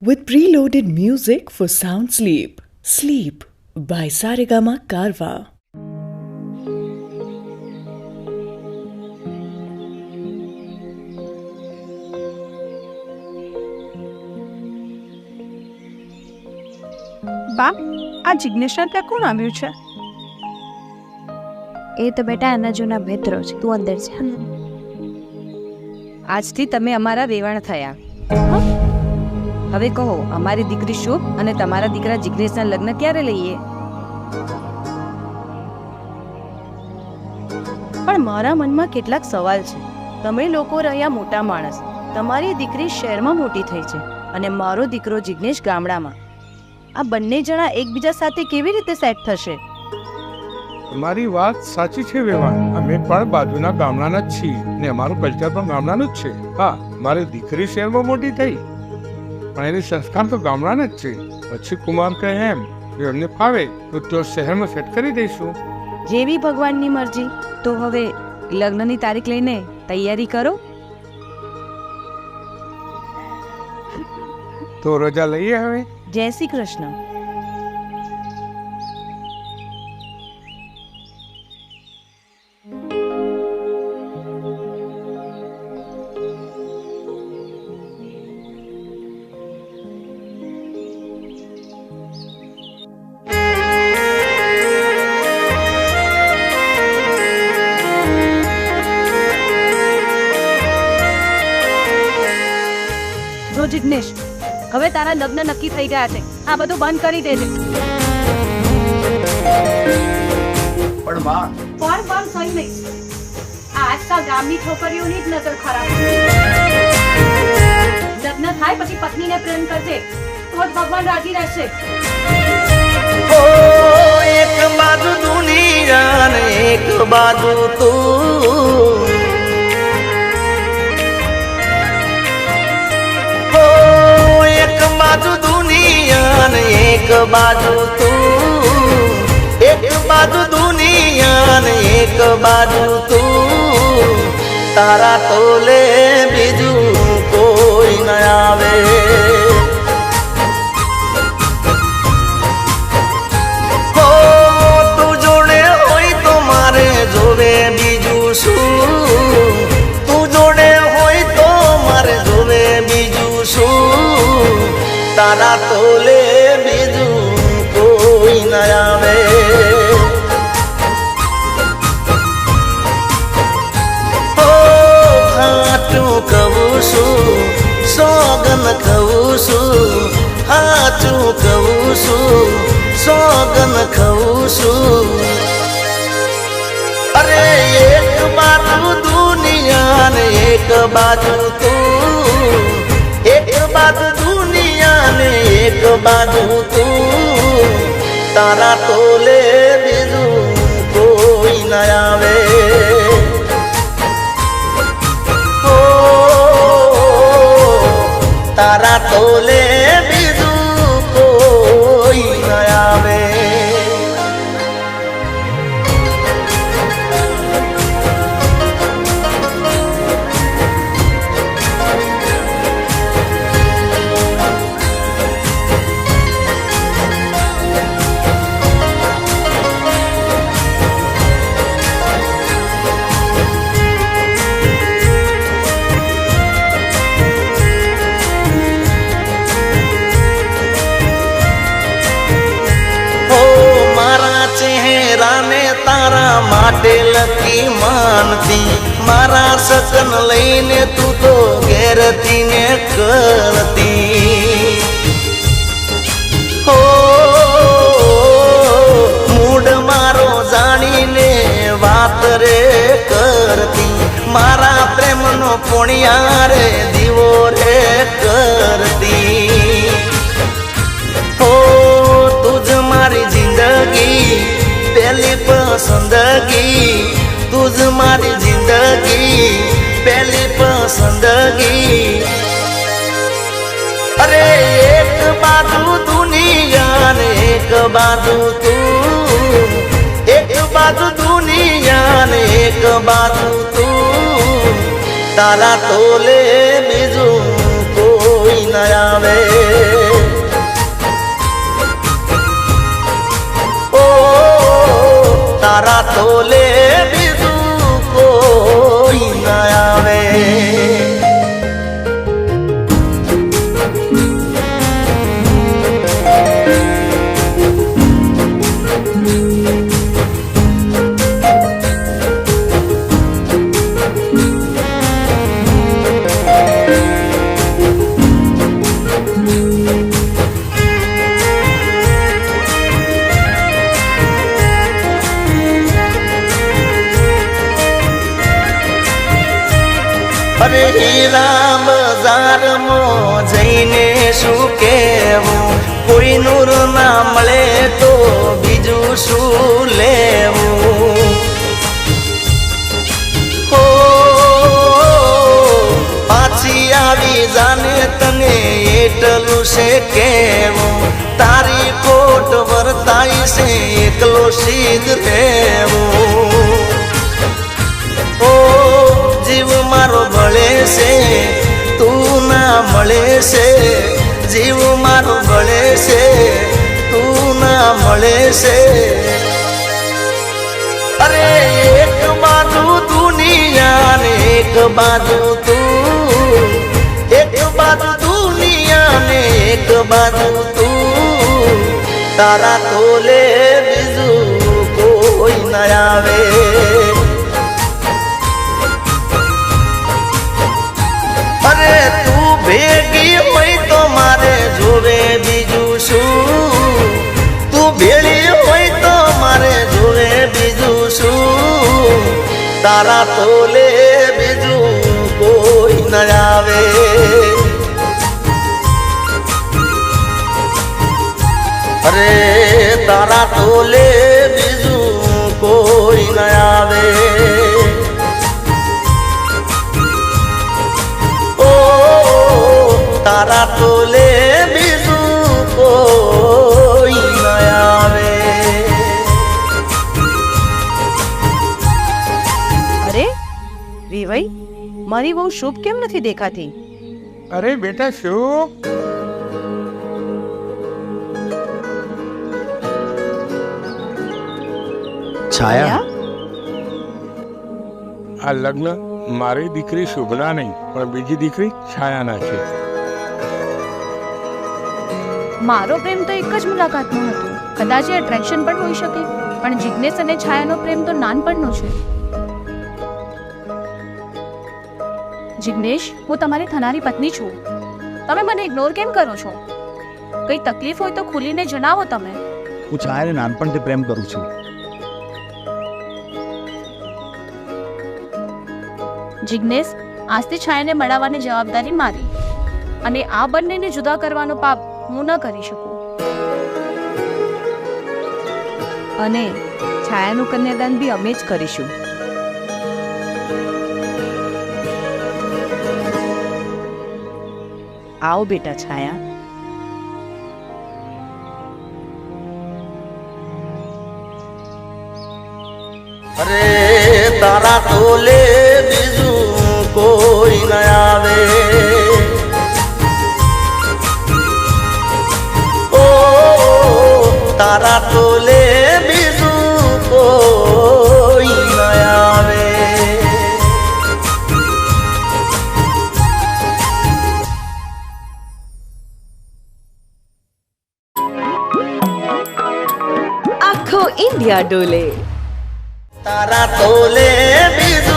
with preloaded music for sound sleep. Sleep by Saregama Karwa. બા, આ જિજ્ઞેશના ત્યાં કોણ આવ્યું છે? એ તો બેટા એના જૂના મિત્રો છે. તું અંદર છે. આજથી તમે અમારા વેવાણ થયા. હવે કહો, અમારી દીકરી શુભ અને તમારા દીકરા જિજ્ઞેશના લગ્ન ક્યારે લઈએ? પણ મારા મનમાં કેટલાક સવાલ છે. તમે લોકો રહ્યા મોટા માણસ, તમારી દીકરી શહેરમાં મોટી થઈ છે અને મારો દીકરો જિજ્ઞેશ ગામડામાં. આ બંને જણા એકબીજા સાથે કેવી રીતે સેટ થશે? તમારી વાત સાચી છે વેવાણ. અમે પણ બાજુના ગામડાના જ છીએ ને અમારું કલ્ચર પણ ગામડાનું જ છે. હા, મારી દીકરી શહેરમાં મોટી થઈ પણ એની સંસ્કાર તો ગામડાના જ છે. પછી કુમાર કહે એમ જો એમને ફાવે તો શહેરમાં સેટ કરી દઈશું. જેવી ભગવાનની મરજી. તો હવે લગ્નની તારીખ લઈને તૈયારી કરો. તો રજા લઈએ હવે. જય શ્રી કૃષ્ણ. જિજ્ઞેશ, હવે તારા લગ્ન નક્કી થઈ ગયા છે. આ બધું બંધ કરી દેજે. પણ માં પણ સહી નહીં. આ આજકાલ ગામની છોકરીઓની જ નજર ખરાબ. લગ્ન થાય પછી પત્નીને પ્રેમ કરજે, તો જ ભગવાન રાજી રહેશે. ઓ એક બાજુ દુનિયા ને એક બાજુ તું, એક બાજુ દુનિયા ને એક બાજુ તું, એક બાજુ દુનિયા ને એક બાજુ તું, તારા તોલે બીજું કોઈ ન આવે. હો તું જોડે હોય તો મારે જોવે બીજું શું, તું જોડે હોય તો મારે જોવે બીજું શું, તારા તોલે બીજું કોઈ ન આવે. હો હાચું કહું છું, સોગન કહું છું, હાચું કહું છું, સોગન કહું છું. અરે એક બાજુ દુનિયા ને એક બાજુ તું, એક બાજુ દુનિયા ને એક બાજુ તું, તારા તોલે બીજું કોઈ ન આવે. ઓ તારા તોલે બીજું કોઈ ન આવે. ચહેરાને તારા માટે લકી માનતી, મારા સકન લઈને તું તો ઘેરતી ને કરતી. હો મૂડ મારો જાણીને વાત રે કરતી, મારા પ્રેમનો પોણિયા રે દીવો રે કરતી. હો તુજ મારી જિંદગી પહેલી પસંદગી, તુજ મારી જિંદગી પહેલી પસંદગી. અરે એક બાજુ દુનિયા ને એક બાજુ તું, એક બાજુ દુનિયા ને એક બાજુ તું, તારા તોલે બીજું કોઈ ન આવે. તોલે બીજું કોઈ ન આવે. અરે હીરા બજારમાં જઈને શું કહેવું, કોઈ નૂર ના મળે તો બીજું શું લેવું. હો પાછી આવી જાને તને એટલું છે કહેવું, તારી કોટ વર્તાય છે એકલો સીધ રહેવું. ઓ જીવ મારો ભળે છે તું ના મળે છે, જીવ મારો ભળે છે તું ના મળે છે. અરે એક બાજુ દુનિયા ને એક બાજુ તું, એક બાજુ દુનિયા ને એક બાજુ તું, તારા તોલે બીજું કોઈ ન આવે. અરે તું ભેગી હોય તો મારે જોવે બીજું શું, તું ભેળી હોય તો મારે જોવે બીજું શું, તારા તોલે બીજું કોઈ ન આવે. અરે તારા તોલે બીજું કોઈ ન આવે. તારા તોલે બીજું કોઈ ન આવે. અરે વિવઈ, મારી બહુ શુભ કેમ નથી દેખાતી? અરે બેટા શું? છાયા, આ લગ્ન મારી દીકરી શુભના નહીં પણ બીજી દીકરી છાયાના છે. મારો પ્રેમ તો એક જ મુલાકાતનો હતો. કદાચ એ એટ્રેક્શન પણ હોઈ શકે, પણ જિજ્ઞેશ અને છાયાનો પ્રેમ તો નાનપણનો છે. જિજ્ઞેશ, હું તમારી થનારી પત્ની છું. તમે મને ઇગ્નોર કેમ કરો છો? કઈ તકલીફ હોય તો ખુલીને જણાવો તમે. હું છાયાને નાનપણથી પ્રેમ કરું છું. જિજ્ઞેશ, આજથી છાયાને મળાવવાની જવાબદારી મારી, અને આ બંનેને જુદા કરવાનો પાપ હું ન કરી શકું. અને છાયાનું કન્યાદાન બી અમે જ કરીશું. આવો બેટા છાયા. અરે તારા તોલે બીજું કોઈ ન આવે. ઓ તારા તોલે બીજું કોઈ ન આવે. આખો ઇન્ડિયા ડોલે. તારા તોલે બીજું